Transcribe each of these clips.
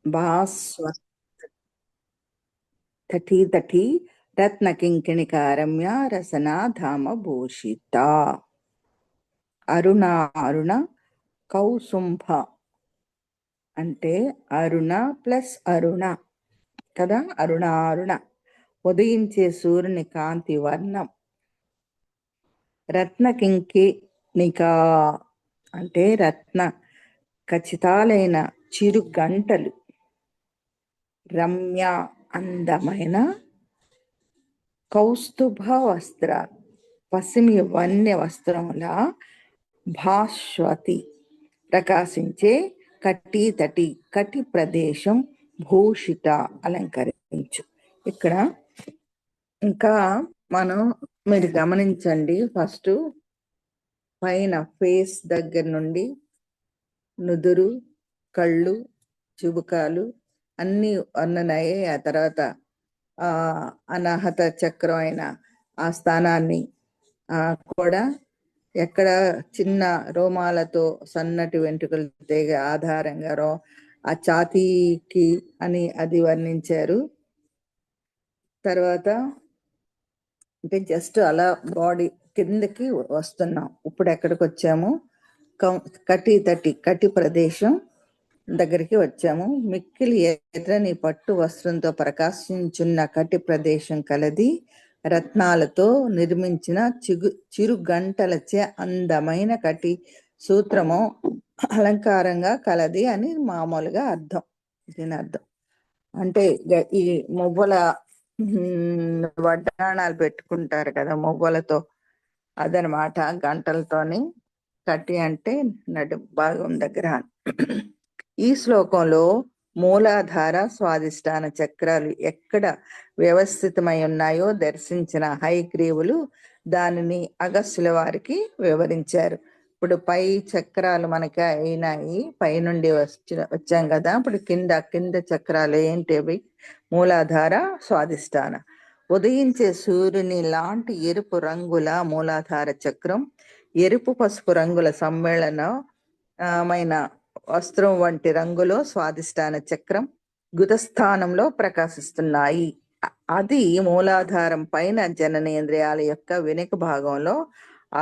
భాస్వ తటీ తటీ రత్న కింకిణికారమ్య రసనా ధామ భూషిత. అరుణ అరుణ కౌసుంభ అంటే అరుణ ప్లస్ అరుణ కదా. అరుణ అరుణ ఉదయించే సూర్యుని కాంతి వర్ణం. రత్న కింకిణిక అంటే రత్న ఖచ్చితాలైన చిరు గంటలు. రమ్య అందమైన కౌస్తుభ వస్త్రాలు పసిమి వన్య వస్త్రముల భాస్వతి ప్రకాశించే కటి తటి కటి ప్రదేశం భూషిత అలంకరించు. ఇక్కడ ఇంకా మీరు గమనించండి, ఫస్ట్ పైన ఫేస్ దగ్గర నుండి నుదురు, కళ్ళు, చుబుకాలు అన్ని వర్ణనయ్యాయి. ఆ తర్వాత అనాహత చక్రం అయిన ఆ స్థానాన్ని కూడా ఎక్కడ చిన్న రోమాలతో సన్నటి వెంట్రుకలు తీగ ఆధారంగా ఆ ఛాతీకి అని అది వర్ణించారు. తర్వాత అంటే జస్ట్ అలా బాడీ కిందకి వస్తున్నాం. ఇప్పుడు ఎక్కడికి వచ్చాము? కటి తటి కటి ప్రదేశం దగ్గరికి వచ్చాము. మిక్కిలి ఎర్రని పట్టు వస్త్రంతో ప్రకాశించున్న కటి ప్రదేశం కలది. రత్నాలతో నిర్మించిన చిరు గంటలచే అందమైన కటి సూత్రము అలంకారంగా కలది అని మామూలుగా అర్థం. దీని అర్థం అంటే ఈ మువ్వల వడ్డాణాలు పెట్టుకుంటారు కదా మువ్వలతో, అదనమాట. గంటలతోని కటి అంటే నడు భాగం దగ్గర. ఈ శ్లోకంలో మూలాధార స్వాదిష్టాన చక్రాలు ఎక్కడ వ్యవస్థితమై ఉన్నాయో దర్శించిన హయగ్రీవులు దానిని అగస్త్యుల వారికి వివరించారు. ఇప్పుడు పై చక్రాలు మనకి అయినాయి, పై నుండి వచ్చాం కదా. ఇప్పుడు కింద చక్రాలు ఏంటివి? మూలాధార స్వాదిష్టాన. ఉదయించే సూర్యుని లాంటి ఎరుపు రంగుల మూలాధార చక్రం, ఎరుపు పసుపు రంగుల సమ్మేళనమైన వస్త్రం వంటి రంగులో స్వాదిష్టాన చక్రం గుదస్థానంలో ప్రకాశిస్తున్నాయి. అది మూలాధారం పైన జననేంద్రియాల యొక్క వెనుక భాగంలో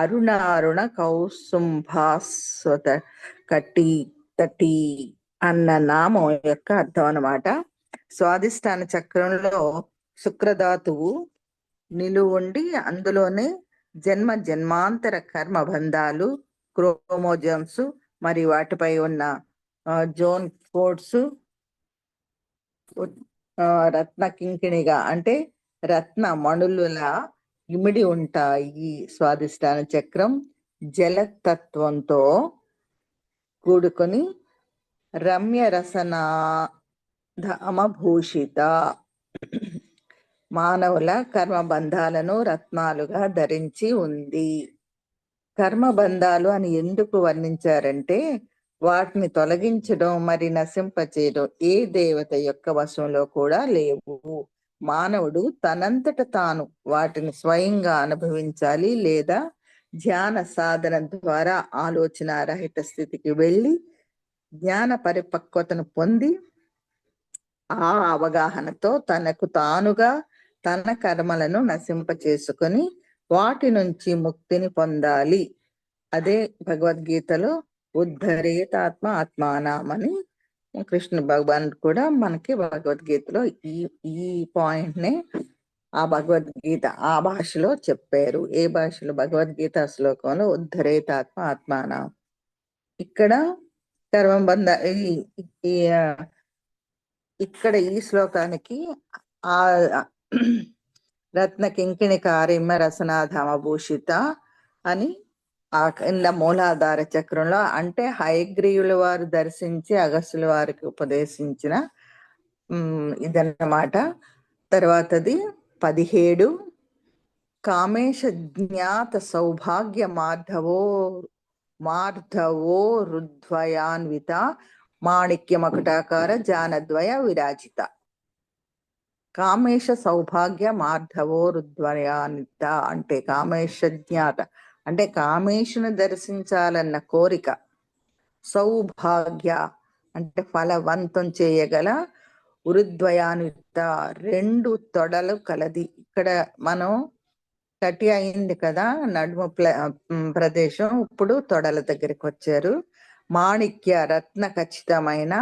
అరుణ అరుణ కౌసుంభాస్వత కటి తటి అన్న నామం యొక్క అర్థం అన్నమాట. స్వాదిష్టాన చక్రంలో శుక్రధాతువు నిలువుండి అందులోనే జన్మాంతర కర్మ బంధాలు, క్రోమోజోమ్స్ మరి వాటిపై ఉన్న జోన్ కోడ్స్ రత్న కింకిణిగా అంటే రత్న మణులులా ఇమిడి ఉంటాయి. స్వాదిష్టాన చక్రం జలతత్వంతో కూడుకొని రమ్య రసనా ధామభూషిత మానవుల కర్మబంధాలను రత్నాలుగా ధరించి ఉంది. కర్మబంధాలు అని ఎందుకు వర్ణించారంటే వాటిని తొలగించడం మరి నశింపచేయడం ఏ దేవత యొక్క వశంలో కూడా లేవు. మానవుడు తనంతట తాను వాటిని స్వయంగా అనుభవించాలి, లేదా ధ్యాన సాధన ద్వారా ఆలోచన రహిత స్థితికి వెళ్ళి జ్ఞాన పరిపక్వతను పొంది ఆ అవగాహనతో తనకు తానుగా తన కర్మలను నశింపచేసుకొని వాటి నుంచి ముక్తిని పొందాలి. అదే భగవద్గీతలో ఉద్ధరేతాత్మ ఆత్మానామని కృష్ణ భగవాన్ కూడా మనకి భగవద్గీతలో ఈ పాయింట్ నే ఆ భగవద్గీత ఆ భాషలో చెప్పారు. ఏ భాషలో? భగవద్గీత శ్లోకంలో ఉద్ధరేతాత్మ ఆత్మానం. ఇక్కడ కర్మబంధ ఇక్కడ ఈ శ్లోకానికి ఆ రత్న కింకిణికారిమ్య రసనాధామ భూషిత అని ఆ కింద మూలాధార చక్రంలో అంటే హయగ్రీవుల వారు దర్శించి అగస్త్యుల వారికి ఉపదేశించిన ఇదన్నమాట. తర్వాతది 17 కామేశ జ్ఞాత సౌభాగ్య మార్ధవో రుద్వయాన్విత మాణిక్య మకుటాకార జానద్వయ విరాజిత. కామేశ సౌభాగ్య మార్ధవో రుద్వయాన్విత అంటే కామేశ జ్ఞాత అంటే కామేశుని దర్శించాలన్న కోరిక, సౌభాగ్య అంటే ఫలవంతం చేయగల ఉరుద్వయాన్విత 2 తొడలు కలది. ఇక్కడ మనం కటి అయింది కదా నడుము ప్రదేశం, ఇప్పుడు తొడల దగ్గరికి వచ్చారు. మాణిక్య రత్న ఖచ్చితమైన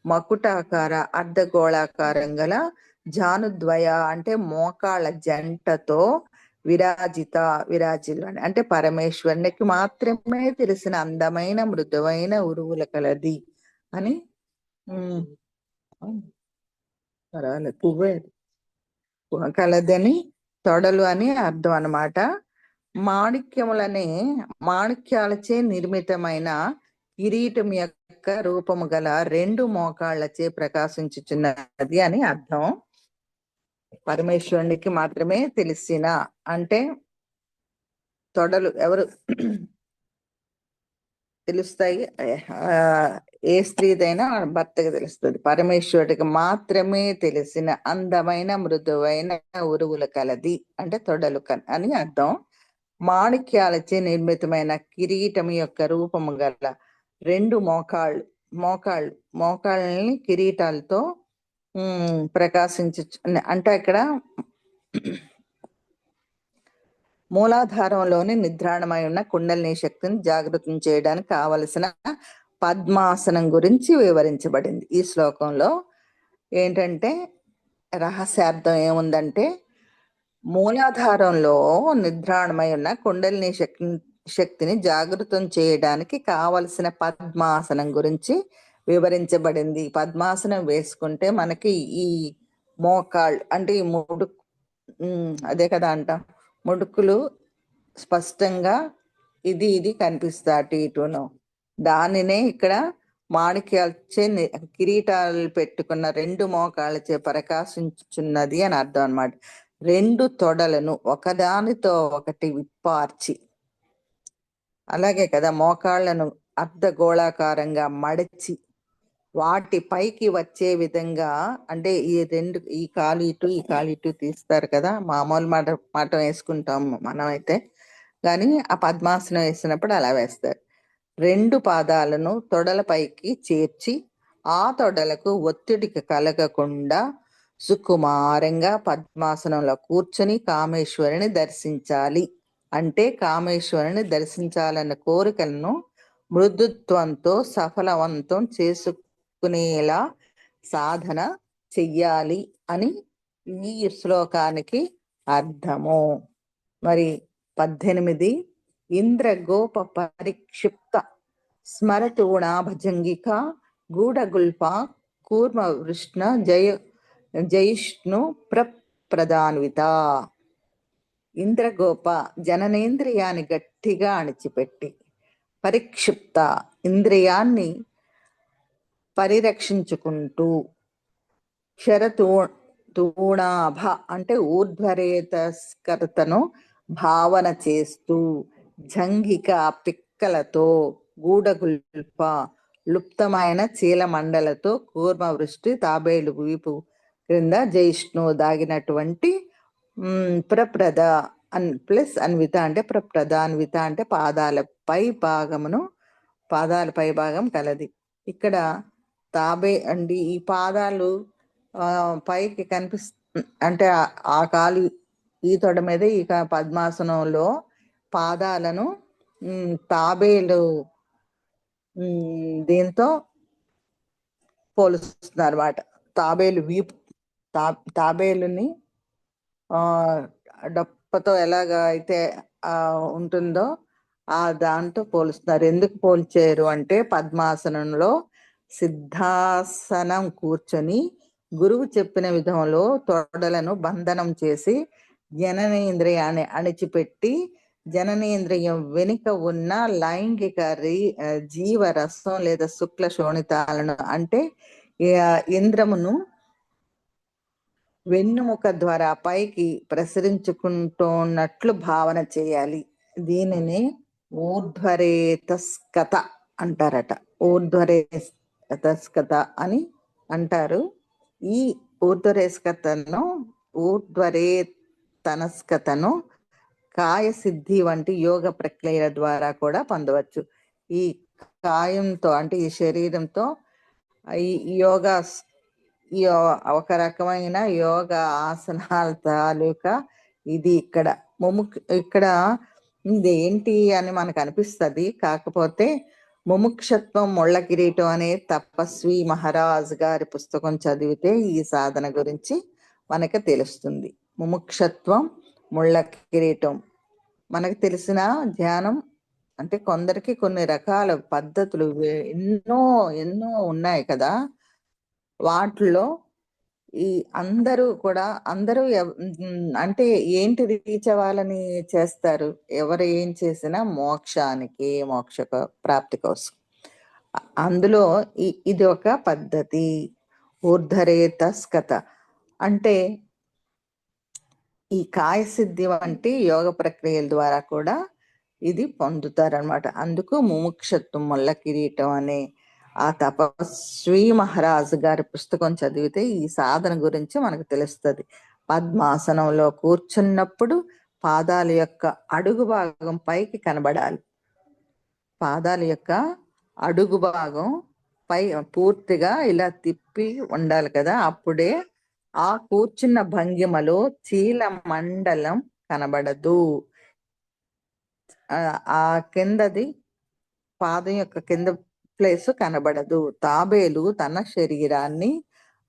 మకుటాకార అర్ధగోళాకారం గల జానుద్వయ అంటే మోకాళ్ళ జంటతో విరాజిల్లు అంటే పరమేశ్వరునికి మాత్రమే తెలిసిన అందమైన మృదువైన ఉరువుల కలది అని కలదని తొడలు అని అర్థం అన్నమాట. మాణిక్యాలచే నిర్మితమైన కిరీటం యొక్క రూపము గల 2 మోకాళ్లచే ప్రకాశించుచున్నది అని అర్థం. పరమేశ్వరునికి మాత్రమే తెలిసిన అంటే తొడలు ఎవరు తెలుస్తాయి, ఏ స్త్రీదైనా భర్తకి తెలుస్తుంది. పరమేశ్వరుడికి మాత్రమే తెలిసిన అందమైన మృదువైన ఉరువుల కలది అంటే తొడలు అని అర్థం. మాణిక్యాలచే నిర్మితమైన కిరీటం యొక్క రూపము గల 2 మోకాళ్ళని కిరీటాలతో ప్రకాశించు అంటే ఇక్కడ మూలాధారంలోని నిద్రాణమై ఉన్న కుండలిని శక్తిని జాగృతం చేయడానికి కావలసిన పద్మాసనం గురించి వివరించబడింది. ఈ శ్లోకంలో ఏంటంటే రహస్యార్థం ఏముందంటే మూలాధారంలో నిద్రాణమై ఉన్న కుండలిని శక్తిని జాగృతం చేయడానికి కావలసిన పద్మాసనం గురించి వివరించబడింది. పద్మాసనం వేసుకుంటే మనకి ఈ మోకాళ్ళు అంటే ఈ అదే కదా అంట ముడుకులు స్పష్టంగా ఇది కనిపిస్తా అటు ఇటును. దానినే ఇక్కడ మాణిక్యాలచే కిరీటాలు పెట్టుకున్న 2 మోకాళ్ళచే ప్రకాశించుచున్నది అని అర్థం అన్నమాట. 2 తొడలను ఒకదానితో ఒకటి విప్పార్చి, అలాగే కదా మోకాళ్లను అర్ధగోళాకారంగా మడచి వాటి పైకి వచ్చే విధంగా అంటే ఈ కాలు ఇటు తీస్తారు కదా, మామూలు మఠం వేసుకుంటాం మనం అయితే, కానీ ఆ పద్మాసనం వేసినప్పుడు అలా వేస్తారు. 2 పాదాలను తొడల పైకి చేర్చి ఆ తొడలకు ఒత్తిడికి కలగకుండా సుకుమారంగా పద్మాసనంలో కూర్చొని కామేశ్వరుని దర్శించాలి. అంటే కామేశ్వరుని దర్శించాలన్న కోరికలను మృదుత్వంతో సఫలవంతం చేసుకునేలా సాధన చెయ్యాలి అని ఈ శ్లోకానికి అర్థము. మరి 18 ఇంద్రగోప పరిక్షిప్త స్మరతూణాభజంగిక గూఢగుల్ప కూర్మ వృష్ణ జయిష్ణు ప్రప్రదాన్విత. ఇంద్రగోప జననేంద్రియాన్ని గట్టిగా అణిచిపెట్టి, పరిక్షిప్త ఇంద్రియాన్ని పరిరక్షించుకుంటూ, శరతూణాభ అంటే ఊర్ధ్వరేతస్కర్తను భావన చేస్తూ, జంగిక పిక్కలతో, గూఢగుల్ప లుప్తమైన చీలమండలతో, కూర్మ వృష్టి తాబేలు వీపు క్రింద జయిష్ణు దాగినటువంటి ప్రప్రద ప్లస్ అన్విత అంటే ప్రప్రదాన్విత అంటే పాదాల పై భాగం కలది. ఇక్కడ తాబే అండి ఈ పాదాలు పైకి అంటే ఆ కాలు ఈ తొడ మీద ఈ పద్మాసనంలో పాదాలను తాబేలు దీంతో పోలుస్తున్నారు అన్నమాట. తాబేలు వీపు తాబేలుని డప్పతో ఎలాగా అయితే ఉంటుందో ఆ దాంతో పోలుస్తున్నారు. ఎందుకు పోల్చారు అంటే పద్మాసనంలో సిద్ధాసనం కూర్చొని గురువు చెప్పిన విధంలో తొడలను బంధనం చేసి జననేంద్రియాన్ని అణిచిపెట్టి జననేంద్రియం వెనుక ఉన్న లైంగిక జీవరసం లేదా శుక్ల శోణితాలను అంటే ఇంద్రమును వెన్నుముక ద్వారా పైకి ప్రసరించుకుంటున్నట్లు భావన చేయాలి. దీనిని ఊర్ధ్వరేతస్కత అంటారట. ఊర్ధ్వరేతస్కత అని అంటారు. ఈ ఊర్ధ్వరేతనస్కతను కాయసిద్ధి వంటి యోగ ప్రక్రియల ద్వారా కూడా పొందవచ్చు. ఈ కాయంతో అంటే ఈ శరీరంతో ఈ యోగా ఒక రకమైన యోగా ఆసనాల తాలూకా ఇది ఇక్కడ ఇక్కడ ఇది ఏంటి అని మనకు అనిపిస్తుంది. కాకపోతే ముముక్షత్వం ముళ్ళ కిరీటం అనే తపస్వి మహారాజ్ గారి పుస్తకం చదివితే ఈ సాధన గురించి మనకు తెలుస్తుంది. ముముక్షత్వం ముళ్ళ కిరీటం మనకు తెలిసిన ధ్యానం అంటే కొందరికి కొన్ని రకాల పద్ధతులు ఎన్నో ఎన్నో ఉన్నాయి కదా. వాటిలో ఈ అందరూ కూడా అంటే ఏంటి రీచ్ అవ్వాలని చేస్తారు. ఎవరు ఏం చేసినా మోక్షానికి, మోక్ష ప్రాప్తి కోసం. అందులో ఇది ఒక పద్ధతి. ఊర్ధరేతస్కత అంటే ఈ కాయసిద్ధి వంటి యోగ ప్రక్రియల ద్వారా కూడా ఇది పొందుతారనమాట. అందుకు ముముక్షత్వం ముళ్ళ కిరీటం అనే ఆ తపస్వి మహారాజు గారి పుస్తకం చదివితే ఈ సాధన గురించి మనకు తెలుస్తుంది. పద్మాసనంలో కూర్చున్నప్పుడు పాదాల యొక్క అడుగు భాగం పైకి కనబడాలి. పాదాల యొక్క అడుగు భాగం పై పూర్తిగా ఇలా తిప్పి ఉండాలి కదా. అప్పుడే ఆ కూర్చున్న భంగిమలో చీల మండలం కనబడదు. ఆ కిందది పాదం యొక్క కింద ప్లేస్ కనబడదు. తాబేలు తన శరీరాన్ని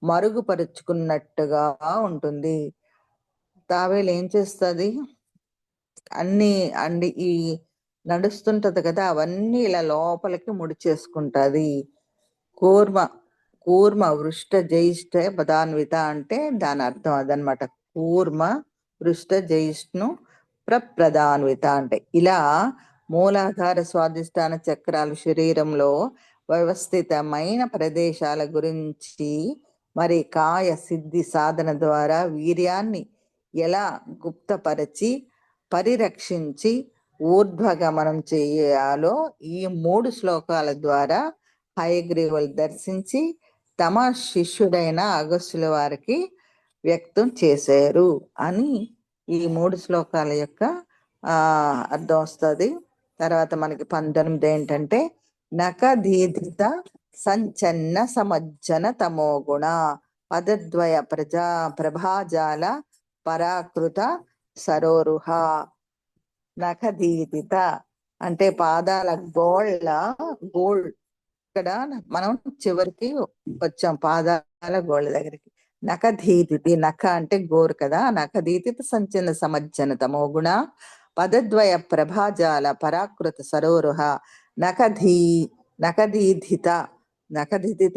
మరుగుపరుచుకున్నట్టుగా ఉంటుంది. తాబేలు ఏం చేస్తుంది? అన్ని ఈ నడుస్తుంటది కదా, అవన్నీ ఇలా లోపలికి ముడిచేసుకుంటది. కూర్మ వృష్ట జయిష్ట పదాన్విత అంటే దాని అర్థం అదనమాట. కూర్మ వృష్ట జయిష్ను ప్రప్రదాన్విత అంటే ఇలా మూలాధార స్వాధిష్టాన చక్రాలు శరీరంలో వ్యవస్థితమైన ప్రదేశాల గురించి మరి కాయ సిద్ధి సాధన ద్వారా వీర్యాన్ని ఎలా గుప్తపరచి పరిరక్షించి ఊర్ధ్వగమనం చేయాలో ఈ 3 శ్లోకాల ద్వారా హయగ్రీవులు దర్శించి తమ శిష్యుడైన అగస్త్యుల వారికి వ్యక్తం చేశారు అని ఈ 3 శ్లోకాల యొక్క అర్థం వస్తుంది. తర్వాత మనకి 19 ఏంటంటే నఖదీధిత సంచన్న సమజ్జన తమోగుణ పదద్వయ ప్రభాజాల పరాకృత సరోరుహ. నఖదీధిత అంటే పాదాల గోల్డ్ ఇక్కడ మనం చివరికి వచ్చాం, పాదాల గోళ్ళ దగ్గరికి. నఖధీతిథి, నఖ అంటే గోరు కదా. నఖధీతిథి సంచన సమజ్జన తమోగుణ పదద్వయ ప్రభాజాల పరాకృత సరోరుహ. నఖదీధిత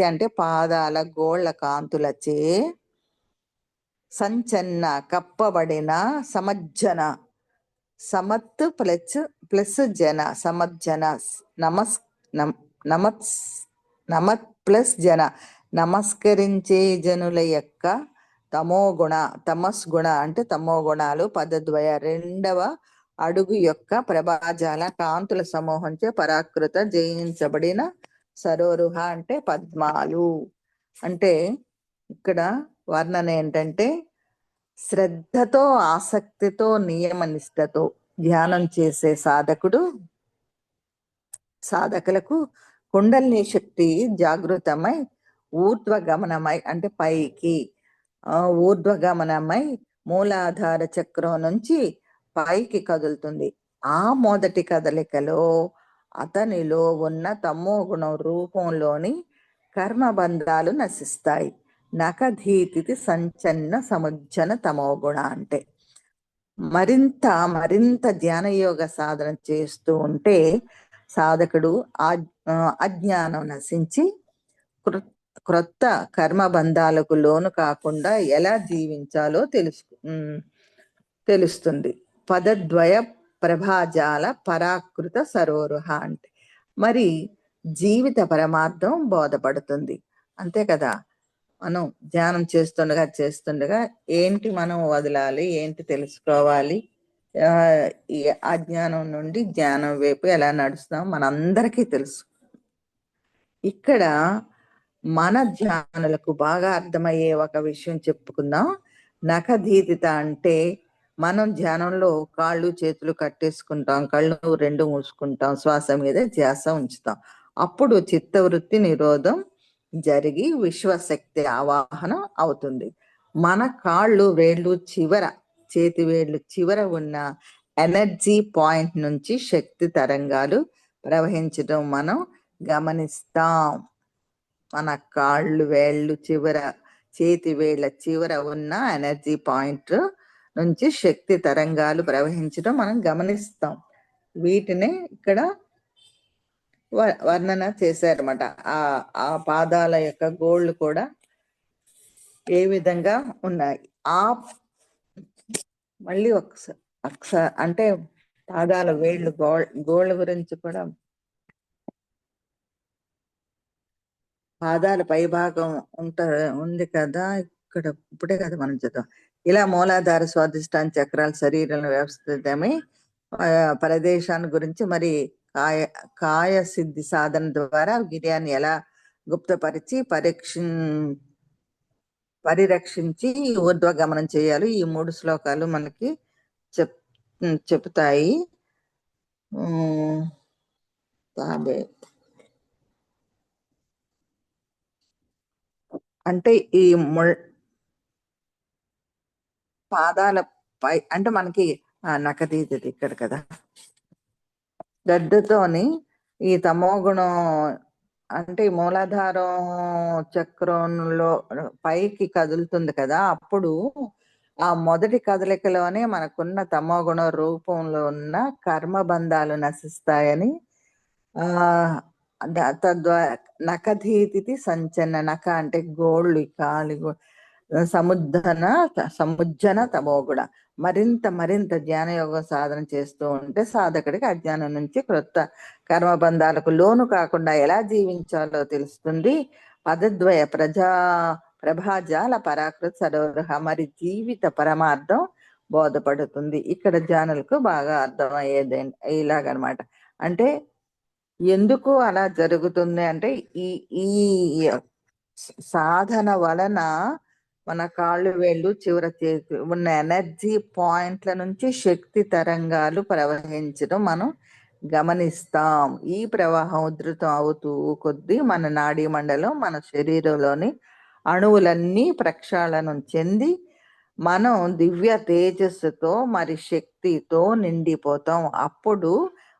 అంటే పాదాల గోళ్ళ కాంతులచే సంచన్న కప్పబడిన సమజ్జన, సమత్ ప్లస్ జన, సమజ్జన నమత్ ప్లస్ జన నమస్కరించే జనుల యొక్క తమస్ గుణ అంటే తమో గుణాలు పదద్వయ 2వ అడుగు యొక్క ప్రభాజాల కాంతుల సమూహంచే పరాకృత జయించబడిన సరోరుహ అంటే పద్మాలు. అంటే ఇక్కడ వర్ణన ఏంటంటే శ్రద్ధతో ఆసక్తితో నియమనిష్టతో ధ్యానం చేసే సాధకులకు కుండలిని శక్తి జాగృతమై ఊర్ధ్వగమనమై అంటే పైకి ఊర్ధ్వగమనమై మూలాధార చక్రం నుంచి పైకి కదులుతుంది. ఆ మొదటి కదలికలో అతనిలో ఉన్న తమో గుణం రూపంలోని కర్మబంధాలు నశిస్తాయి. నఖధీతిథి సంచన్న సముజ్జన తమోగుణ అంటే మరింత ధ్యానయోగ సాధన చేస్తూ ఉంటే సాధకుడు అజ్ఞానం నశించి క్రొత్త కర్మబంధాలకు లోను కాకుండా ఎలా జీవించాలో తెలుస్తుంది. పదద్వయ ప్రభాజాల పరాకృత సరోరుహ అంటే మరి జీవిత పరమార్థం బోధపడుతుంది. అంతే కదా. మనం ధ్యానం చేస్తుండగా ఏంటి మనం వదలాలి, ఏంటి తెలుసుకోవాలి, ఈ అజ్ఞానం నుండి జ్ఞానం వైపు ఎలా నడుస్తాం మనందరికీ తెలుసు. ఇక్కడ మన ధ్యానులకు బాగా అర్థమయ్యే ఒక విషయం చెప్పుకుందాం. నఖధీతిత అంటే మనం ధ్యానంలో కాళ్ళు చేతులు కట్టేసుకుంటాం, కళ్ళు 2 మూసుకుంటాం, శ్వాస మీద ధ్యాస ఉంచుతాం. అప్పుడు చిత్తవృత్తి నిరోధం జరిగి విశ్వశక్తి ఆవాహనం అవుతుంది. మన కాళ్ళు వేళ్ళు చివర, చేతి వేళ్ళు చివర ఉన్న ఎనర్జీ పాయింట్ నుంచి శక్తి తరంగాలు ప్రవహించడం మనం గమనిస్తాం. మన కాళ్ళు వేళ్ళు చివర, చేతి వేళ్ళ చివర ఉన్న ఎనర్జీ పాయింట్ నుంచి శక్తి తరంగాలు ప్రవహించడం మనం గమనిస్తాం. వీటిని ఇక్కడ వర్ణన చేశారన్నమాట. ఆ పాదాల యొక్క గోళ్ళు కూడా ఏ విధంగా ఉన్నాయి. మళ్ళీ ఒకసారి అంటే పాదాల వేళ్ళు గోళ్ళ గురించి కూడా, పాదాల పై భాగం ఉంది కదా ఇక్కడ, ఇప్పుడే కదా మనం చదువు. ఇలా మూలాధార స్వాధిష్టాన చక్రాలు శరీరంలో వ్యవస్థితమై ప్రదేశాన్ని గురించి మరి కాయ సిద్ధి సాధన ద్వారా గిర్యాన్ని ఎలా గుప్తపరిచి పరిరక్షించి ఊర్ధ్వగమనం చేయాలి. ఈ 3 శ్లోకాలు మనకి చెప్తాయి. అంటే ఈ పాదాల పై అంటే మనకి నకదీది ఇక్కడ కదా, గడ్డతోని ఈ తమో గుణం అంటే మూలాధారం చక్రంలో పైకి కదులుతుంది కదా, అప్పుడు ఆ మొదటి కదలికలోనే మనకున్న తమో గుణ రూపంలో ఉన్న కర్మబంధాలు నశిస్తాయని తద్వారా నకధీతి సంచన, నక అంటే గోళ్ళు, కాలి సముజ్జన తమోగుణ మరింత జ్ఞానయోగం సాధన చేస్తూ ఉంటే సాధకుడికి అజ్ఞానం నుంచి క్రొత్త కర్మబంధాలకు లోను కాకుండా ఎలా జీవించాలో తెలుస్తుంది. పదద్వయ ప్రభాజాల పరాకృత సరోరహ, మరి జీవిత పరమార్థం బోధపడుతుంది. ఇక్కడ జ్ఞానులకు బాగా అర్థమయ్యేది ఇలాగనమాట. అంటే ఎందుకు అలా జరుగుతుంది అంటే ఈ సాధన వలన మన కాళ్ళు వేళ్ళు చివర చేతి ఉన్న ఎనర్జీ పాయింట్ల నుంచి శక్తి తరంగాలు ప్రవహించడం మనం గమనిస్తాం. ఈ ప్రవాహం ఉధృతం అవుతూ కొద్దీ మన నాడీ మండలం, మన శరీరంలోని అణువులన్నీ ప్రక్షాళనం చెంది మనం దివ్య తేజస్సుతో మరి శక్తితో నిండిపోతాం. అప్పుడు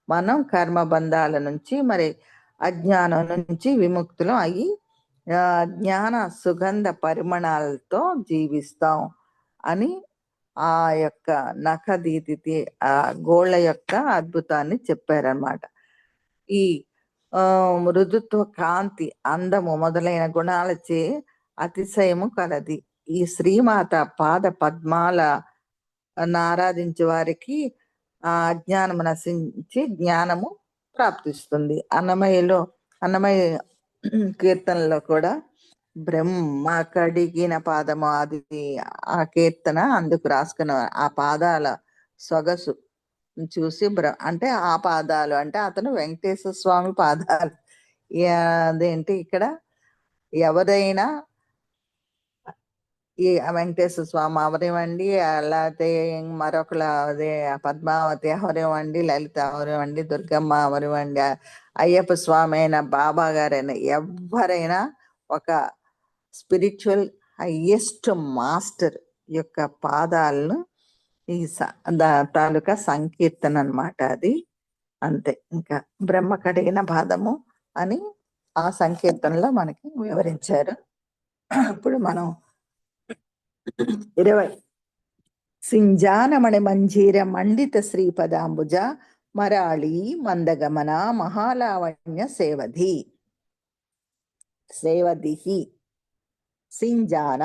మనం కర్మబంధాల నుంచి మరి అజ్ఞానం నుంచి విముక్తులం అయ్యి జ్ఞాన సుగంధ పరిమళాలతో జీవిస్తాం అని ఆ యొక్క నఖదీతి ఆ గోళ్ళ యొక్క అద్భుతాన్ని చెప్పారన్నమాట. ఈ మృదుత్వ, కాంతి, అందము మొదలైన గుణాలచే అతిశయము కలది. ఈ శ్రీమాత పాద పద్మాల ఆరాధించే వారికి ఆ అజ్ఞానము నశించి జ్ఞానము ప్రాప్తిస్తుంది. అన్నమయ్య కీర్తనలో కూడా బ్రహ్మ కడిగిన పాదము, అది ఆ కీర్తన అందుకు రాసుకున్న ఆ పాదాల సొగసు చూసి అంటే ఆ పాదాలు అంటే అతను వెంకటేశ్వర స్వామి పాదాలు. అదేంటి ఇక్కడ ఎవరైనా ఈ వెంకటేశ్వర స్వామి అవనివ్వండి, లేకపోతే మరొకళ్ళ అదే పద్మావతి అవనివ్వండి, లలిత అవనివ్వండి, దుర్గమ్మ అవనివ్వండి, అయ్యప్ప స్వామి అయినా, బాబా గారైనా, ఎవరైనా ఒక స్పిరిచువల్ హైయెస్ట్ మాస్టర్ యొక్క పాదాలను ఈ తాలూకా సంకీర్తన అన్నమాట. అది అంతే. ఇంకా బ్రహ్మ కడిగిన పాదము అని ఆ సంకీర్తనలో మనకి వివరించారు. ఇప్పుడు మనం 20 సింజానమణి మంజీర మండిత శ్రీపదాంబుజ మరాళి మందగమన మహాలావణ్య సేవదిహి. సింజాన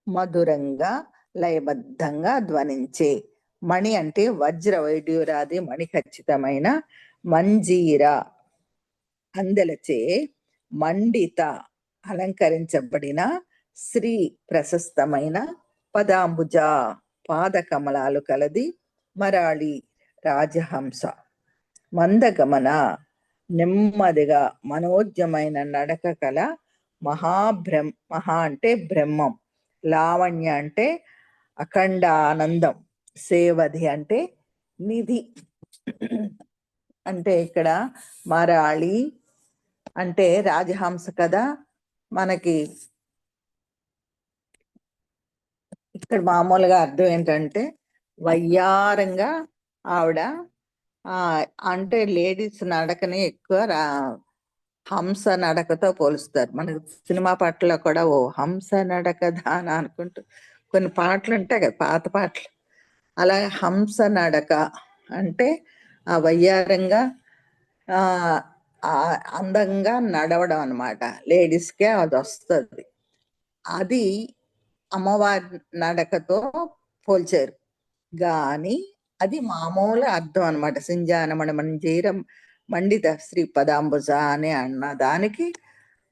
మధురంగా లయబద్ధంగా ధ్వనించే, మణి అంటే వజ్ర వైడ్యూరాది మణి ఖచ్చితమైన, మంజీర అందెలచే, మండిత అలంకరించబడిన, శ్రీ ప్రశస్తమైన, పదాంబుజ పాద కమలాలు కలది, మరాళి రాజహంస, మందగమన నెమ్మదిగా మనోజ్ఞమైన నడక కల, మహా అంటే బ్రహ్మం, లావణ్య అంటే అఖండ ఆనందం, సేవధి అంటే నిధి. అంటే ఇక్కడ మరాళి అంటే రాజహంస కదా, మనకి ఇక్కడ మామూలుగా అర్థం ఏంటంటే వయ్యారంగా ఆవిడ అంటే లేడీస్ నడకని ఎక్కువ హంస నడకతో పోలుస్తారు. మనకి సినిమా పాటల్లో కూడా ఓ హంస నడక దాన అనుకుంటూ కొన్ని పాటలు ఉంటాయి కదా, పాత పాటలు. అలాగే హంస నడక అంటే ఆ వయ్యారంగా ఆ అందంగా నడవడం అనమాట. లేడీస్కే అది వస్తుంది. అది అమ్మవారి నడకతో పోల్చారు. గాని అది మామూలు అర్థం అనమాట. సింజానమణ మంజీరం మండిత శ్రీ పదాంబుజ అని అన్న దానికి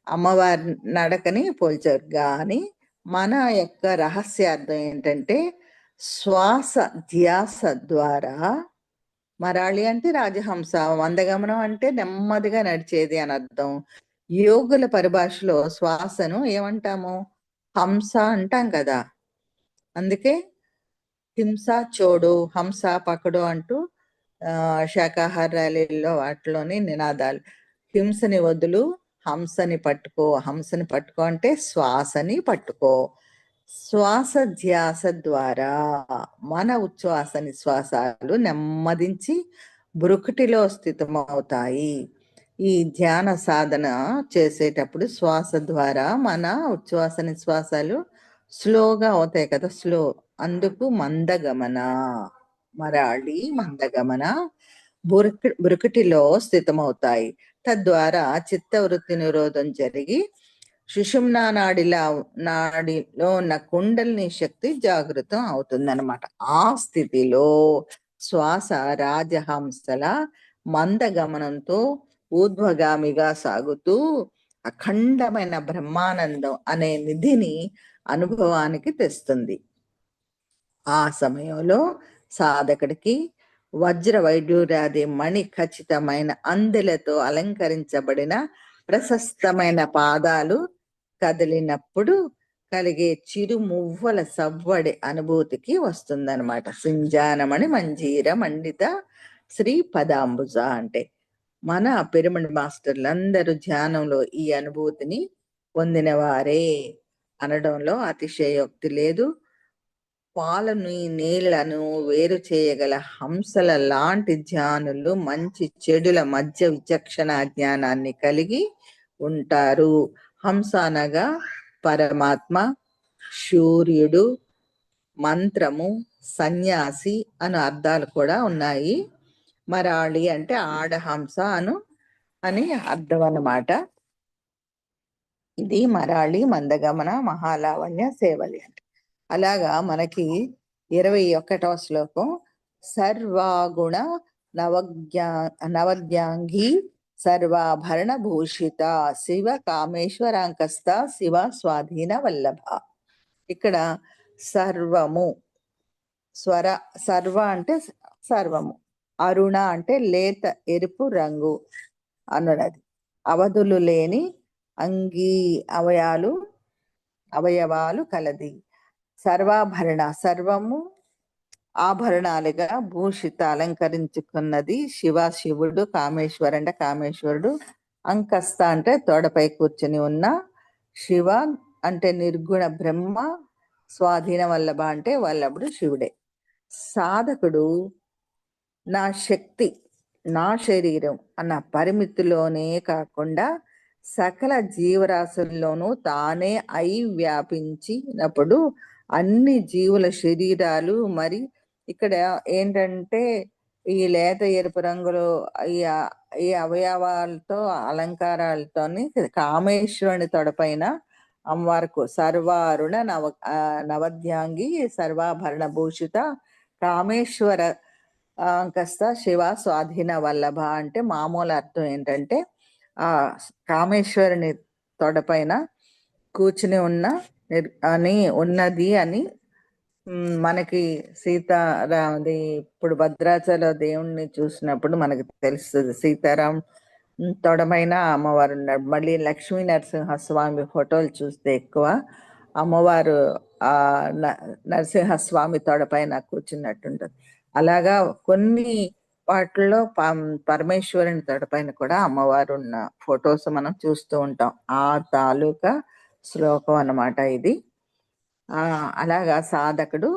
అమ్మవారి నడకని పోల్చారు. గాని మన యొక్క రహస్యార్థం ఏంటంటే శ్వాస ధ్యాస ద్వారా, మరాళి అంటే రాజహంస, మందగమనం అంటే నెమ్మదిగా నడిచేది అని అర్థం. యోగుల పరిభాషలో శ్వాసను ఏమంటాము? హంస అంటాం కదా. అందుకే హింస చోడు, హంస పకడు అంటూ శాకాహార ర్యాలీల్లో వాటిలోని నినాదాలు. హింసని వదులు, హంసని పట్టుకో. హంసని పట్టుకో అంటే శ్వాసని పట్టుకో. శ్వాస ధ్యాస ద్వారా మన ఉచ్ఛ్వాస నిశ్వాసాలు నెమ్మదించి బ్రుకుటిలో స్థితమవుతాయి. ఈ ధ్యాన సాధన చేసేటప్పుడు శ్వాస ద్వారా మన ఉచ్ఛ్వాస నిశ్వాసాలు స్లోగా అవుతాయి కదా, స్లో. అందుకు మందగమన, మరాళి మందగమన బ్రుకుటిలో స్థితమవుతాయి. తద్వారా చిత్తవృత్తి నిరోధం జరిగి సుషుమ్నా నాడిలో ఉన్న కుండలిని శక్తి జాగృతం అవుతుందన్నమాట. ఆ స్థితిలో శ్వాస రాజహంసల మందగమనంతో ఊర్ధ్వగామిగా సాగుతూ అఖండమైన బ్రహ్మానందం అనే నిధిని అనుభవానికి తెస్తుంది. ఆ సమయంలో సాధకుడికి వజ్ర వైడూర్యాది మణి ఖచ్చితమైన అందెలతో అలంకరించబడిన ప్రశస్తమైన పాదాలు కదిలినప్పుడు కలిగే చిరుమువ్వల సవ్వడి అనుభూతికి వస్తుందన్నమాట. సింజానమణి మంజీర మండిత శ్రీ పదాంబుజ అంటే మన పిరమిడ్ మాస్టర్లందరూ ధ్యానంలో ఈ అనుభూతిని పొందిన వారే అనడంలో అతిశయోక్తి లేదు. పాలను నీళ్లను వేరు చేయగల హంసల లాంటి ధ్యానులు మంచి చెడుల మధ్య విచక్షణ జ్ఞానాన్ని కలిగి ఉంటారు. హంస అనగా పరమాత్మ, సూర్యుడు, మంత్రము, సన్యాసి అను అర్థాలు కూడా ఉన్నాయి. మరాళి అంటే ఆడహంస అని అర్థం అన్నమాట. ఇది మరాళి మందగమన మహాలావణ్య సేవలి అంటే. అలాగా మనకి 21వ శ్లోకం సర్వాగుణ నవద్యాంగి సర్వాభరణ భూషిత శివ కామేశ్వరాంకస్త శివ స్వాధీన వల్లభ. ఇక్కడ సర్వము, సర్వ అంటే సర్వము, అరుణ అంటే లేత ఎరుపు రంగు అన్నది, అవధులు లేని అంగీ అవయవాలు కలది, సర్వాభరణ సర్వము ఆభరణాలుగా భూషిత అలంకరించుకున్నది, శివుడు, కామేశ్వర అంటే కామేశ్వరుడు, అంకస్త అంటే తోడపై కూర్చుని ఉన్న శివ అంటే నిర్గుణ బ్రహ్మ, స్వాధీన వల్లభ అంటే వల్లభుడు శివుడే. సాధకుడు నా శక్తి, నా శరీరం అన్న పరిమితిలోనే కాకుండా సకల జీవరాశుల్లోనూ తానే అయి వ్యాపించినప్పుడు అన్ని జీవుల శరీరాలు, మరి ఇక్కడ ఏంటంటే ఈ లేత ఎరుపు రంగులు ఈ అవయవాలతో అలంకారాలతోని కామేశ్వరుని తొడపైన అమ్మవారికి సర్వారుణ నవద్యాంగి సర్వాభరణ భూషిత కామేశ్వర అంకస్త శివ స్వాధీన వల్లభ అంటే మామూలు అర్థం ఏంటంటే ఆ కామేశ్వరుని తొడపైన కూర్చుని ఉన్నది అని మనకి సీతారాముది ఇప్పుడు భద్రాచల దేవుణ్ణి చూసినప్పుడు మనకి తెలుస్తుంది. సీతారాం తొడమైన అమ్మవారు ఉన్నాడు. మళ్ళీ లక్ష్మీ నరసింహస్వామి ఫోటోలు చూస్తే ఎక్కువ అమ్మవారు ఆ నరసింహస్వామి తొడపైన కూర్చున్నట్టుంటుంది. అలాగా కొన్ని వాటిలో పరమేశ్వరుని తొడపైన కూడా అమ్మవారు ఉన్న ఫొటోస్ మనం చూస్తూ ఉంటాం. ఆ తాలూకా శ్లోకం అన్నమాట ఇది. అలాగా సాధకుడు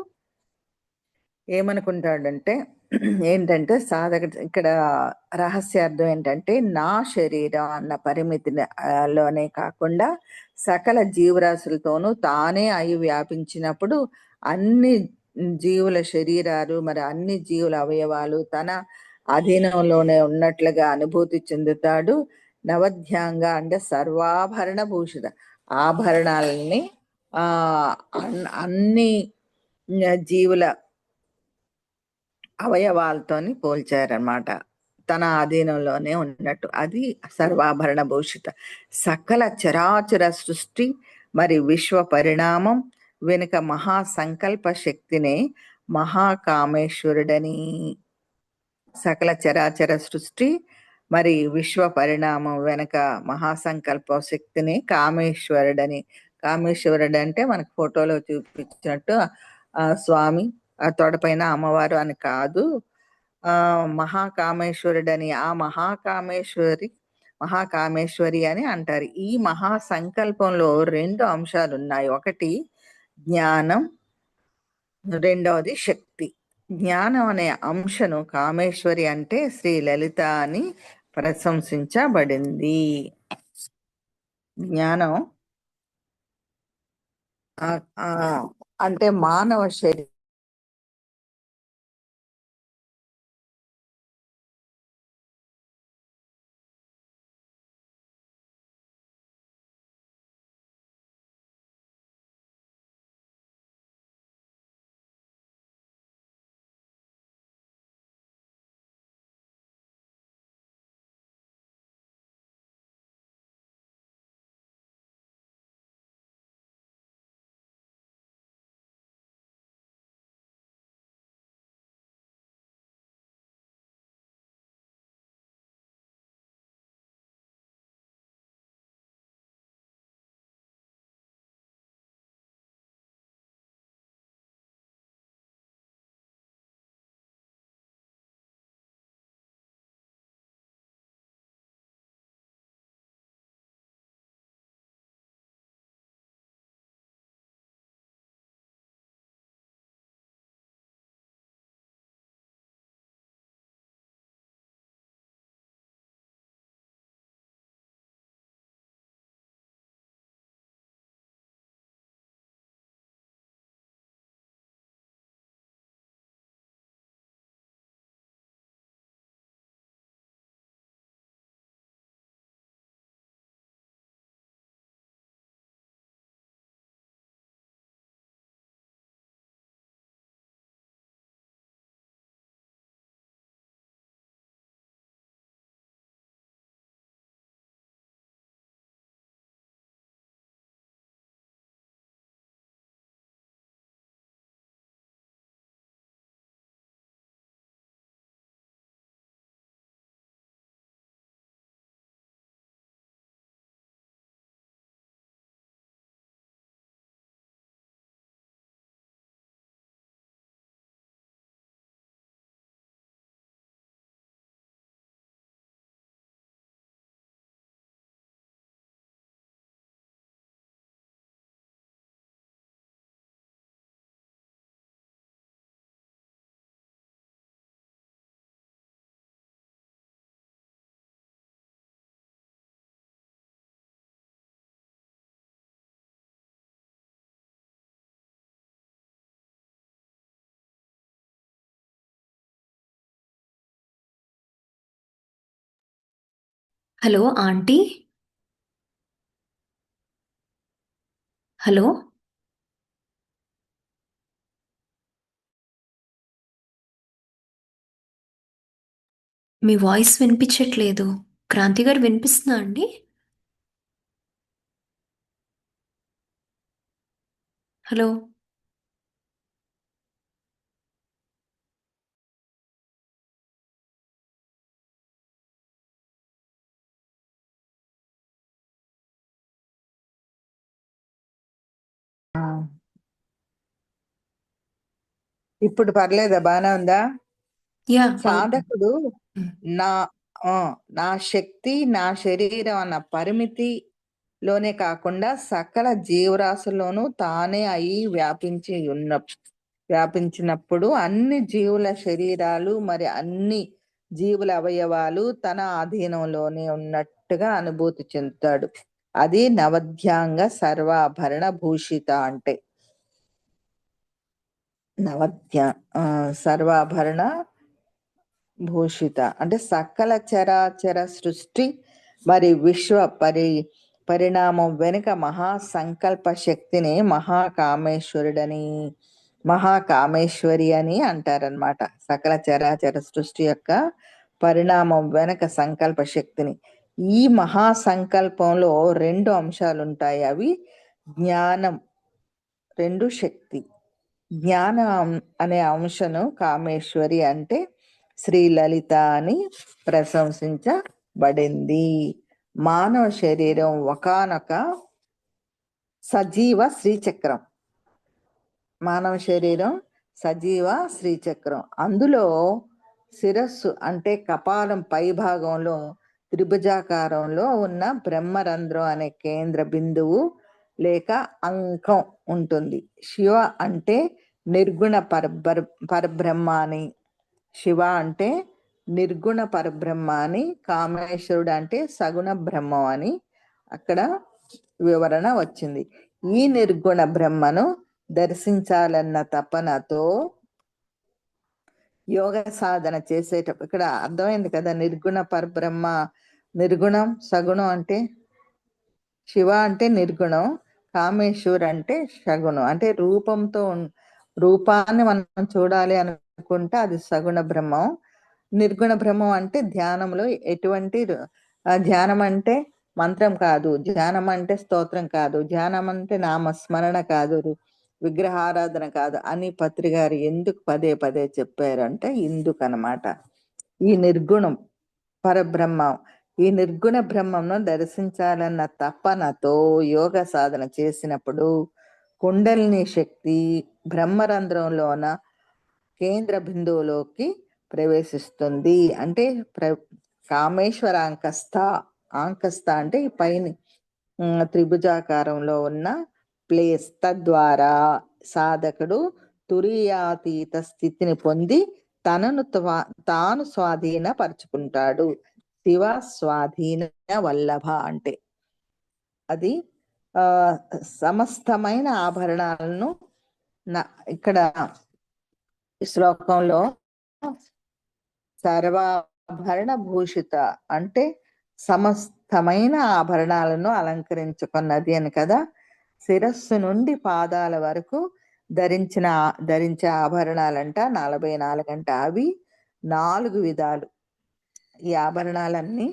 ఏమనుకుంటాడంటే ఏంటంటే సాధకుడు ఇక్కడ రహస్యార్థం ఏంటంటే నా శరీరం అన్న పరిమితి లోనే కాకుండా సకల జీవరాశులతోనూ తానే అయి వ్యాపించినప్పుడు అన్ని జీవుల శరీరాలు మరి అన్ని జీవుల అవయవాలు తన అధీనంలోనే ఉన్నట్లుగా అనుభూతి చెందుతాడు. నవధ్యాంగ అంటే సర్వాభరణ భూషిత ఆభరణాలని అన్ని జీవుల అవయవాలతోని పోల్చారనమాట. తన ఆధీనంలోనే ఉన్నట్టు అది సర్వాభరణ భూషిత సకల చరాచర సృష్టి మరి విశ్వ పరిణామం వెనుక మహాసంకల్ప శక్తినే మహాకామేశ్వరుడని. సకల చరాచర సృష్టి మరి విశ్వ పరిణామం వెనక మహాసంకల్ప శక్తిని కామేశ్వరుడని. కామేశ్వరుడు అంటే మనకు ఫోటోలో చూపించినట్టు స్వామి ఆ తొడపైన అమ్మవారు అని కాదు, మహాకామేశ్వరుడని. ఆ మహాకామేశ్వరి అని అంటారు. ఈ మహాసంకల్పంలో 2 అంశాలు ఉన్నాయి. ఒకటి జ్ఞానం, రెండవది శక్తి. జ్ఞానం అనే అంశను కామేశ్వరి అంటే శ్రీ లలిత అని ప్రశంసించబడింది. జ్ఞానం అంటే మానవ శరీరం హలో ఆంటీ. హలో. మీ వాయిస్ వినిపించట్లేదు. క్రాంతి గారు వినిపిస్తుందా అండి? హలో. ఇప్పుడు పర్లేదా? బానే ఉందా? యా అవును. సాధకుడు ఉమ్, నా నా శక్తి, నా శరీరం అన్న పరిమితిలోనే కాకుండా సకల జీవరాశుల్లోనూ తానే అయి వ్యాపించినప్పుడు అన్ని జీవుల శరీరాలు మరి అన్ని జీవుల అవయవాలు తన ఆధీనంలోనే ఉన్నట్టుగా అనుభూతి చెందుతాడు. అది నవధ్యాంగ సర్వాభరణ భూషిత అంటే. సర్వాభరణ భూషిత అంటే సకల చరాచర సృష్టి మరి విశ్వ పరిణామం వెనుక మహాసంకల్ప శక్తిని మహాకామేశ్వరి అని అంటారనమాట. సకల చరాచర సృష్టి యొక్క పరిణామం వెనక సంకల్ప శక్తిని. ఈ మహాసంకల్పంలో 2 అంశాలు ఉంటాయి. అవి జ్ఞానం, 2 శక్తి. జ్ఞానం అనే అంశను కామేశ్వరి అంటే శ్రీలలిత అని ప్రశంసించబడింది. మానవ శరీరం ఒకానొక సజీవ శ్రీచక్రం. మానవ శరీరం సజీవ శ్రీచక్రం. అందులో శిరస్సు అంటే కపాలం పై భాగంలో త్రిభుజాకారంలో ఉన్న బ్రహ్మరంధ్రం అనే కేంద్ర బిందువు లేక అంకం ఉంటుంది. శివ అంటే నిర్గుణ పరబ్రహ్మ అని, శివ అంటే నిర్గుణ పరబ్రహ్మ అని, కామేశ్వరుడు అంటే సగుణ బ్రహ్మం అని అక్కడ వివరణ వచ్చింది. ఈ నిర్గుణ బ్రహ్మను దర్శించాలన్న తపనతో యోగ సాధన చేసేటప్పుడు ఇక్కడ అర్థమైంది కదా, నిర్గుణ పరబ్రహ్మ, నిర్గుణం సగుణం అంటే శివ అంటే నిర్గుణం, కామేశ్వర్ అంటే సగుణం. అంటే రూపాన్ని మనం చూడాలి అనుకుంటే అది సగుణ బ్రహ్మం. నిర్గుణ బ్రహ్మం అంటే ధ్యానంలో ఎటువంటి ధ్యానం అంటే మంత్రం కాదు, ధ్యానం అంటే స్తోత్రం కాదు, ధ్యానం అంటే నామస్మరణ కాదు, విగ్రహారాధన కాదు అని పత్రి గారు ఎందుకు పదే పదే చెప్పారంటే ఇందుకనమాట. ఈ నిర్గుణం పరబ్రహ్మం, ఈ నిర్గుణ బ్రహ్మంను దర్శించాలన్న తపనతో యోగ సాధన చేసినప్పుడు కుండలిని శక్తి బ్రహ్మరంధ్రంలోన కేంద్ర బిందువులోకి ప్రవేశిస్తుంది. అంటే కామేశ్వర ఆంకస్థ అంటే ఈ పైన త్రిభుజాకారంలో ఉన్న ప్లేస్. తద్వారా సాధకుడు తురియాతీత స్థితిని పొంది తాను స్వాధీనపరుచుకుంటాడు. శివ స్వాధీన వల్లభ అంటే అది సమస్తమైన ఆభరణాలను ఇక్కడ శ్లోకంలో సర్వాభరణ భూషిత అంటే సమస్తమైన ఆభరణాలను అలంకరించుకున్నది అని కదా. శిరస్సు నుండి పాదాల వరకు ధరించే ఆభరణాలంట 44 అంట. అవి 4 విధాలు. ఈ ఆభరణాలన్నీ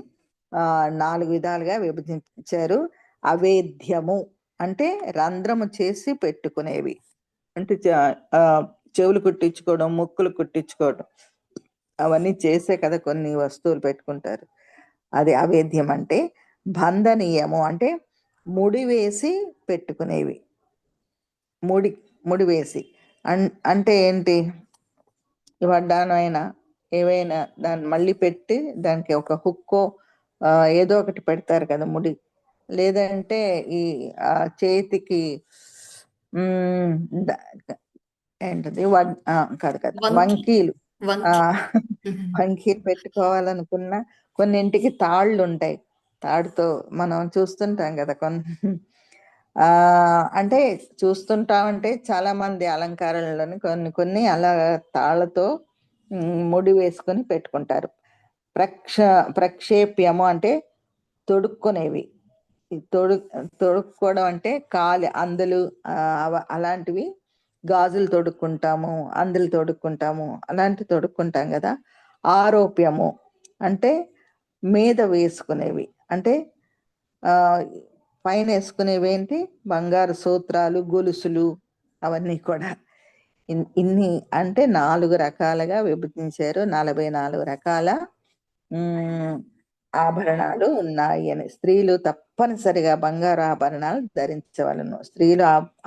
4 విధాలుగా విభజించారు. అవేద్యము అంటే రంధ్రము చేసి పెట్టుకునేవి, అంటే చెవులు కుట్టించుకోవడం, ముక్కులు కుట్టించుకోవడం అవన్నీ చేసే కదా కొన్ని వస్తువులు పెట్టుకుంటారు. అది అవేద్యం. అంటే బంధనీయము అంటే ముడి వేసి పెట్టుకునేవి. ముడి వేసి అంటే ఏంటి, వడ్డానైనా ఏవైనా దాన్ని మళ్ళీ పెట్టి దానికి ఒక హుక్కో ఏదో ఒకటి పెడతారు కదా ముడి. లేదంటే ఈ చేతికి ఏంటది కాదు కదా వంకీలు వంకీలు పెట్టుకోవాలనుకున్నా కొన్నింటికి తాళ్ళు ఉంటాయి. తాడుతో మనం చూస్తుంటాం కదా అంటే చూస్తుంటామంటే చాలా మంది అలంకారాలను కొన్ని అలా తాళ్ళతో ముడి వేసుకొని పెట్టుకుంటారు. ప్రక్షేప్యము అంటే తొడుక్కునేవి. తొడుక్కోవడం అంటే అందులు అలాంటివి. గాజులు తొడుక్కుంటాము, అందులు తొడుక్కుంటాము, అలాంటివి తొడుక్కుంటాం కదా. ఆరోప్యము అంటే మీద వేసుకునేవి, అంటే పైన వేసుకునేవి ఏంటి, బంగారు సూత్రాలు, గొలుసులు అవన్నీ కూడా. ఇన్ని అంటే 4 రకాలుగా విభజించారు. 44 రకాల ఆభరణాలు ఉన్నాయి అని. స్త్రీలు తప్పనిసరిగా బంగారు ఆభరణాలు ధరించవలను. స్త్రీలు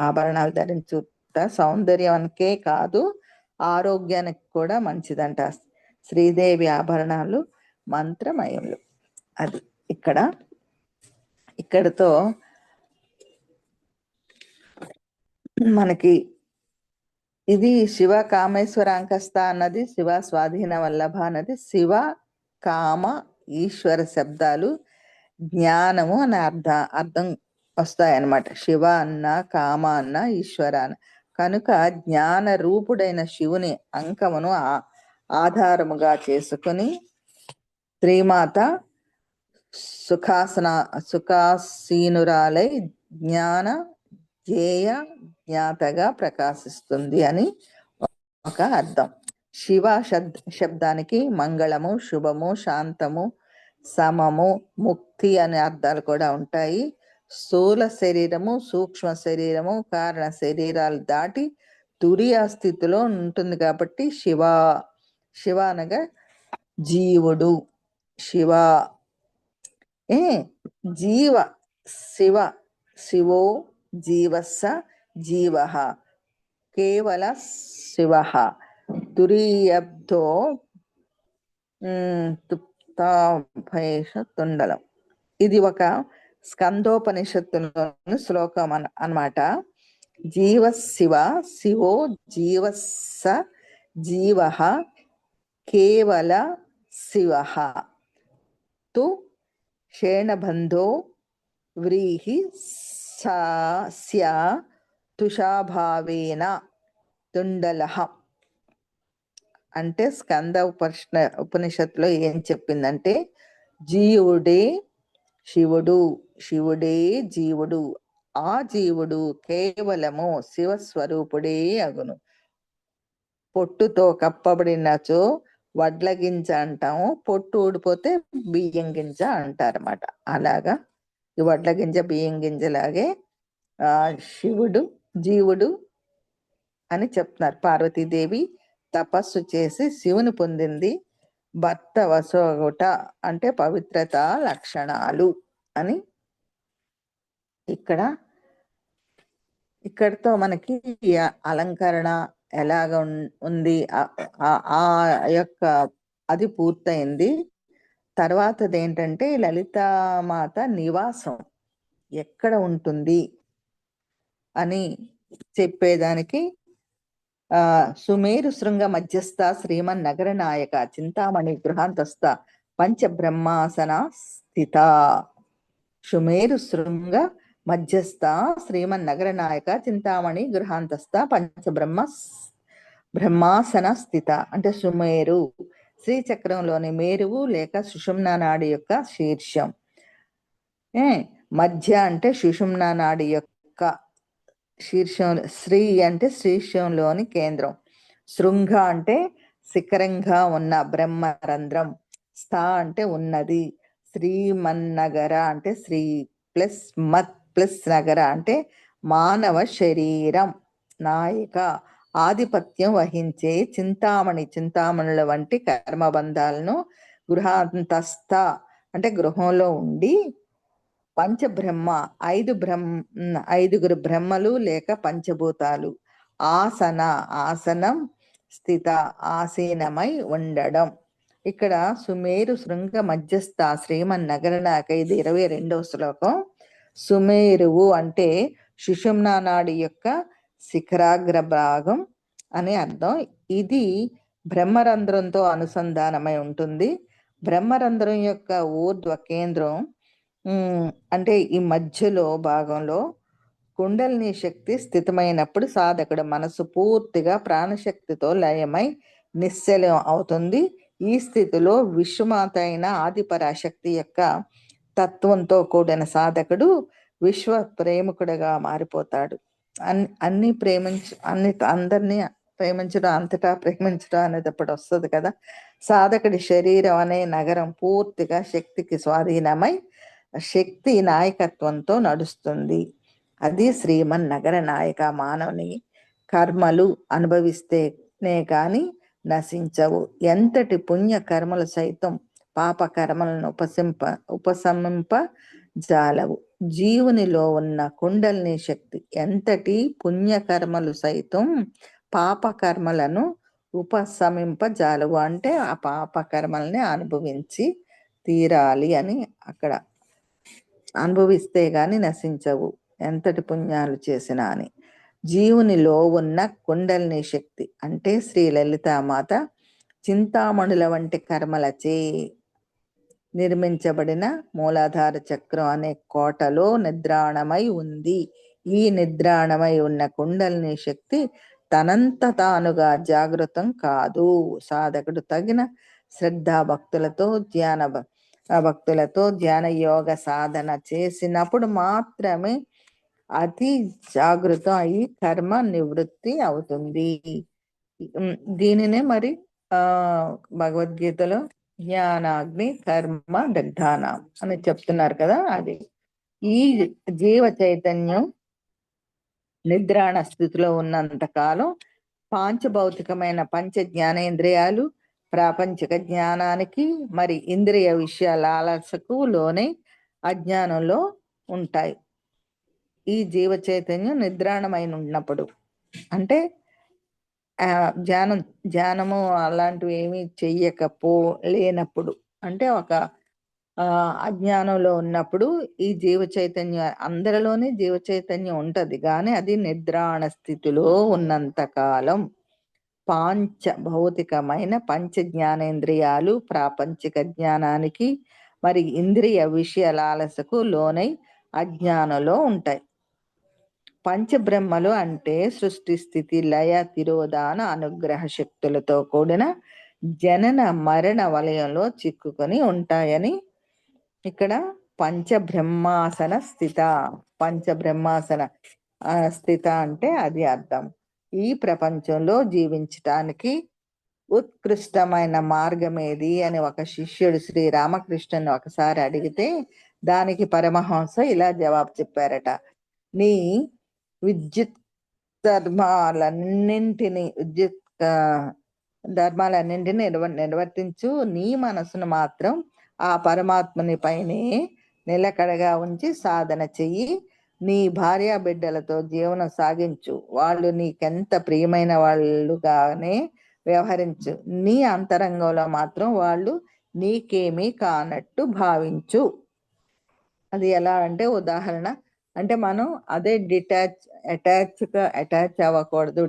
ఆభరణాలు ధరించుట సౌందర్యానికే కాదు ఆరోగ్యానికి కూడా మంచిదంట. శ్రీదేవి ఆభరణాలు మంత్రమయములు. అది ఇక్కడతో మనకి ఇది శివ కామేశ్వర అంకస్త అన్నది, శివ స్వాధీన వల్లభ అన్నది శివ కామ ఈశ్వర శబ్దాలు జ్ఞానము అనే అర్థం వస్తాయన్నమాట. శివ అన్న, కామ అన్న, ఈశ్వర అన్న. కనుక జ్ఞాన రూపుడైన శివుని అంకమును ఆధారముగా చేసుకుని శ్రీమాత సుఖాసీనురాలై జ్ఞాన జ్ఞేయ జ్ఞాతగా ప్రకాశిస్తుంది అని ఒక అర్థం. శివ శబ్దానికి మంగళము, శుభము, శాంతము, సమము, ముక్తి అనే అర్థాలు కూడా ఉంటాయి. స్థూల శరీరము, సూక్ష్మ శరీరము, కారణ శరీరాలు దాటి తురియా స్థితిలో ఉంటుంది కాబట్టి శివ అనగా జీవుడు. శివ జీవ శివో జీవస్స జీవ కేవల శివ తురీయబ్దో తుండలం. ఇది ఒక స్కందోపనిషత్తులోని శ్లోకం అన్నమాట. జీవ శివో జీవస్స జీవ కేవల శివ తు షేణబంధో వ్రీహి స్యా తుషాభావేన తుండలః. అంటే స్కంద ఉపనిషత్తులో ఏం చెప్పిందంటే, జీవుడే శివుడు, శివుడే జీవుడు, ఆ జీవుడు కేవలము శివస్వరూపుడే అగును. పొట్టుతో కప్పబడినచో వడ్ల గింజ అంటాము, పొట్టు ఊడిపోతే బియ్యం గింజ అంటారన్నమాట. అలాగా ఈ వడ్ల గింజ బియ్యం గింజలాగే శివుడు జీవుడు అని చెప్తున్నారు. పార్వతీదేవి తపస్సు చేసి శివుని పొందింది. భర్త వసోగుట అంటే పవిత్రత లక్షణాలు అని ఇక్కడతో మనకి అలంకరణ ఎలాగ ఉంది ఆ యొక్క అది పూర్తయింది. తర్వాతది ఏంటంటే లలితామాత నివాసం ఎక్కడ ఉంటుంది అని చెప్పేదానికి సుమేరు శృంగ మధ్యస్థ శ్రీమన్ నగర నాయక చింతామణి గృహాంతస్థ పంచబ్రహ్మాసన స్థిత. సుమేరు శృంగ మధ్యస్థ శ్రీమన్ నగర నాయక చింతామణి గృహాంతస్థ బ్రహ్మాసన స్థిత అంటే సుమేరు శ్రీచక్రంలోని మేరువు లేక సుషుమ్నా నాడి యొక్క శీర్షం. మధ్య అంటే సుషుమ్నా నాడి యొక్క శీర్షం, శ్రీ అంటే శీర్షంలోని కేంద్రం, శృంగ అంటే శిఖరంగా ఉన్న బ్రహ్మరంధ్రం, స్థ అంటే ఉన్నది, శ్రీమన్నగర అంటే శ్రీ ప్లస్ మత్ ప్లస్ నగర అంటే మానవ శరీరం నాయిక ఆధిపత్యం వహించే చింతామణుల వంటి కర్మబంధాలను గృహాంతస్థ అంటే గృహంలో ఉండి పంచబ్రహ్మ ఐదుగురు బ్రహ్మలు లేక పంచభూతాలు ఆసనం స్థిత ఆసీనమై ఉండడం. ఇక్కడ సుమేరు శృంగ మధ్యస్థ శ్రీమన్ నగరనాక ఇది 22వ శ్లోకం. సుమేరువు అంటే సుషుమ్నా నాడి యొక్క శిఖరాగ్ర భాగం అని అర్థం. ఇది బ్రహ్మరంధ్రంతో అనుసంధానమై ఉంటుంది. బ్రహ్మరంధ్రం యొక్క ఊర్ధ్వ కేంద్రం అంటే ఈ మధ్యలో భాగంలో కుండలిని శక్తి స్థితమైనప్పుడు సాధకుడు మనసు పూర్తిగా ప్రాణశక్తితో లయమై నిశ్చలం అవుతుంది. ఈ స్థితిలో విశ్వమాత అయిన ఆదిపరాశక్తి యొక్క తత్వంతో కూడిన సాధకుడు విశ్వ ప్రేమికుడిగా మారిపోతాడు. అందరినీ ప్రేమించడం, అంతటా ప్రేమించడం అనేది అప్పుడు వస్తుంది కదా. సాధకుడి శరీరం అనే నగరం పూర్తిగా శక్తికి స్వాధీనమై శక్తి నాయకత్వంతో నడుస్తుంది. అది శ్రీమన్ నగర నాయక. మానవుని కర్మలు అనుభవిస్తేనే కాని నశించవు. ఎంతటి పుణ్య కర్మలు సైతం పాప కర్మలను ఉపశమింప జాలవు. జీవునిలో ఉన్న కుండలిని శక్తి ఎంతటి పుణ్యకర్మలు సైతం పాప కర్మలను ఉపశమింపజాలవు అంటే ఆ పాప కర్మల్ని అనుభవించి తీరాలి అని అక్కడ. అనుభవిస్తే గాని నశించవు ఎంతటి పుణ్యాలు చేసినా అని. జీవునిలో ఉన్న కుండలిని శక్తి అంటే శ్రీ లలితామాత చింతామణుల వంటి కర్మలచే నిర్మించబడిన మూలాధార చక్రం అనే కోటలో నిద్రాణమై ఉంది. ఈ నిద్రాణమై ఉన్న కుండలిని శక్తి తనంత తానుగా జాగృతం కాదు. సాధకుడు తగిన శ్రద్ధాభక్తులతో భక్తులతో ధ్యాన యోగ సాధన చేసినప్పుడు మాత్రమే అతి జాగృతం అయి కర్మ నివృత్తి అవుతుంది. దీనినే మరి భగవద్గీతలో జ్ఞానాగ్ని కర్మ దగ్ధానం అని చెప్తున్నారు కదా. అది ఈ జీవ చైతన్యం నిద్రాణ స్థితిలో ఉన్నంత కాలం పాంచభౌతికమైన పంచ జ్ఞానేంద్రియాలు ప్రాపంచిక జ్ఞానానికి మరి ఇంద్రియ విషయాల ఆలసకు లోనే అజ్ఞానంలో ఉంటాయి. ఈ జీవ చైతన్యం నిద్రాణమైన ఉన్నప్పుడు అంటే ధ్యానము అలాంటివి ఏమీ లేనప్పుడు అంటే ఒక అజ్ఞానంలో ఉన్నప్పుడు ఈ జీవ చైతన్యం అందరిలోనే జీవ చైతన్యం ఉంటది, కానీ అది నిద్రాణ స్థితిలో ఉన్నంత కాలం పాంచ భౌతికమైన పంచ జ్ఞానేంద్రియాలు ప్రాపంచిక జ్ఞానానికి మరి ఇంద్రియ విషయాల ఆలసకు లోనై అజ్ఞానంలో ఉంటాయి. పంచబ్రహ్మలు అంటే సృష్టి స్థితి లయ తిరోధాన అనుగ్రహ శక్తులతో కూడిన జనన మరణ వలయంలో చిక్కుకొని ఉంటాయని ఇక్కడ పంచబ్రహ్మాసన స్థిత అంటే అది అర్థం. ఈ ప్రపంచంలో జీవించటానికి ఉత్కృష్టమైన మార్గం ఏది అని ఒక శిష్యుడు శ్రీ రామకృష్ణుని ఒకసారి అడిగితే దానికి పరమహంస ఇలా జవాబు చెప్పారట. నీ విద్యుత్ ధర్మాలన్నింటినీ నిర్వర్తించు, నీ మనసును మాత్రం ఆ పరమాత్మని పైనే నిలకడగా ఉంచి సాధన చెయ్యి. నీ భార్య బిడ్డలతో జీవనం సాగించు, వాళ్ళు నీకెంత ప్రియమైన వాళ్ళుగానే వ్యవహరించు, నీ అంతరంగంలో మాత్రం వాళ్ళు నీకేమీ కానట్టు భావించు. అది ఎలా అంటే ఉదాహరణ అంటే మనం అదే అటాచ్ అవ్వకూడదు,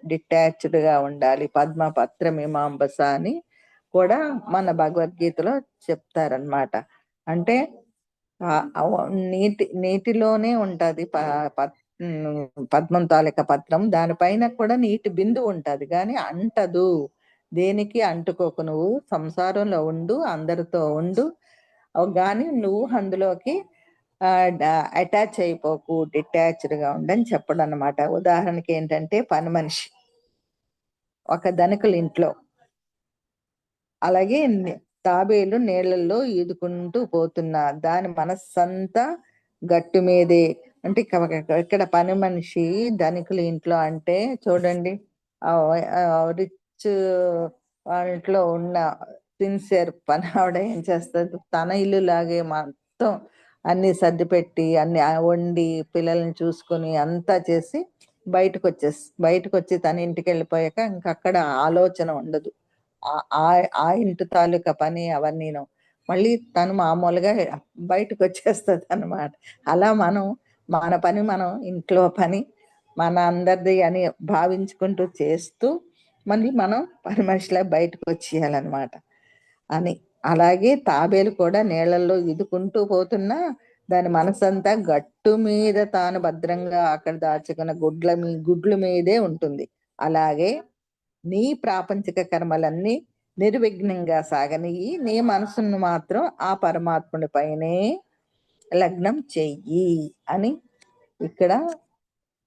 డిటాచ్డ్గా ఉండాలి. పద్మపత్ర మీమాంబస అని కూడా మన భగవద్గీతలో చెప్తారనమాట. అంటే నీటిలోనే ఉంటది పద్మం తాలూకా పత్రం, దానిపైన కూడా నీటి బిందు ఉంటది కానీ అంటదు. దేనికి అంటుకోకు, నువ్వు సంసారంలో ఉండు, అందరితో ఉండు, కానీ నువ్వు అందులోకి అటాచ్ అయిపోకు, డిటాచ్డ్గా ఉండని చెప్పడం అనమాట. ఉదాహరణకి ఏంటంటే పని మనిషి ఒక ధనికుల ఇంట్లో, అలాగే తాబేలు నీళ్లలో ఈదుకుంటూ పోతున్నా దాని మనస్సంతా గట్టు మీదే. అంటే ఇక్కడ పని మనిషి ధనికుల ఇంట్లో అంటే చూడండి, రిచ్ ఇంట్లో ఉన్న సిన్సియర్ పని ఆవిడ ఏం చేస్తుంది, తన ఇల్లు లాగే మొత్తం అన్ని సర్దిపెట్టి అన్ని వండి పిల్లల్ని చూసుకొని అంతా చేసి బయటకు వచ్చి తన ఇంటికి వెళ్ళిపోయాక ఇంకక్కడ ఆలోచన ఉండదు, ఆ ఇంటి తాలూకా పని అవన్నీను. మళ్ళీ తను మామూలుగా బయటకు వచ్చేస్తుంది అన్నమాట. అలా మన పని మనం ఇంట్లో పని మన అందరిది అని భావించుకుంటూ చేస్తూ మళ్ళీ మనం పని మనిషిలా బయటకు వచ్చేయాలన్నమాట అని. అలాగే తాబేలు కూడా నీళ్లలో ఇదుకుంటూ పోతున్నా దాని మనసంతా గట్టు మీద తాను భద్రంగా అక్కడ దాచుకున్న గుడ్ల మీదే ఉంటుంది. అలాగే నీ ప్రాపంచిక కర్మలన్నీ నిర్విఘ్నంగా సాగనియి, నీ మనసును మాత్రం ఆ పరమాత్ముడి పైనే లగ్నం చెయ్యి అని ఇక్కడ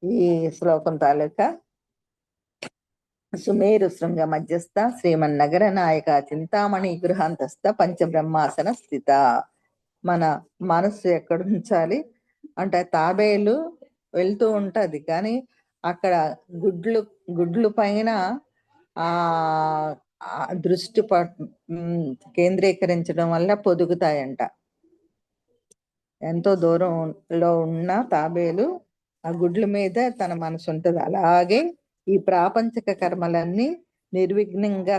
ఈ శ్లోకం తాలూకా సుమేరు శృంగ మధ్యస్థ శ్రీమన్నగర నాయక చింతామణి గృహాంతస్థ పంచబ్రహ్మాసన స్థిత. మన మనస్సు ఎక్కడ ఉంచాలి అంటే తాబేలు వెళ్తూ ఉంటది కానీ అక్కడ గుడ్లు పైన ఆ దృష్టి కేంద్రీకరించడం వల్ల పొదుగుతాయంట. ఎంతో దూరంలో ఉన్న తాబేలు ఆ గుడ్ల మీద తన మనసు ఉంటది. అలాగే ఈ ప్రాపంచిక కర్మలన్నీ నిర్విఘ్నంగా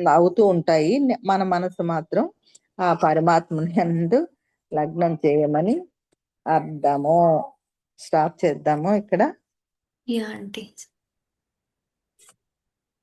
అవుతూ ఉంటాయి. మన మనసు మాత్రం ఆ పరమాత్మని యందు లగ్నం చేయమని అర్థము. స్టాప్ చేద్దాము ఇక్కడ. Yeah aunty.